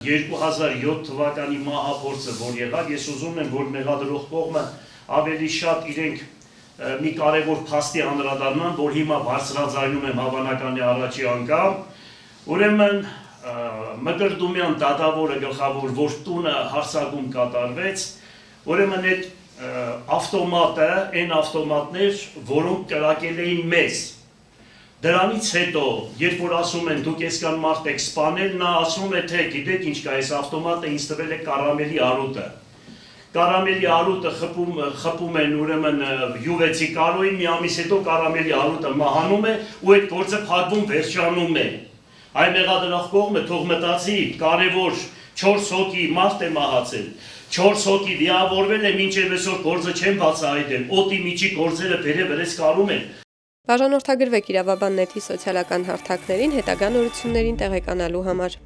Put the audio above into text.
2007 թվականի մահափորձը, որ եղավ, ես ուզում եմ, որ մեղադրող կողմը ավելի շատ իրենք մի կարևոր փաստի անդրադառնան, որ հիմա բարձրաձայնում եմ հավանականի առաջի անգամ, ուրեմն Մկրտումյան դատավորը գլխավոր, որ տունը հարձակում կատարվեց, ուրեմն այդ ավտոմատը, այն ավտոմատներ, որոնք կրակել էին մեզ, դրանից հետո, երբ որ ասում են դուք այսքան մարդ եք սպանել, նա ասում է, թե գիտեք ինչ կա, այս ավտոմատը ինձ տվել է կարամելի արուտը։ Կարամելի արուտը խփում են ուրեմն յուվեցի կարոյին, մի ամիս հետո կարամելի արուտը մահանում է ու այդ գործը փակվում վերջանում է։ Այն մեղադրող կողմը թող մտածի, կարևոր 4 հոգի մարդ է մահացել, 4 հոգի վիրավորվել է, մինչև այսօր գործը չեն բացահայտել, օդի միջի գործերը վերևերես կարում են։ Բաժանորդագրվեք Իրավաբան նետի սոցիալական հարթակներին հետագա նորություններին տեղեկանալու համար։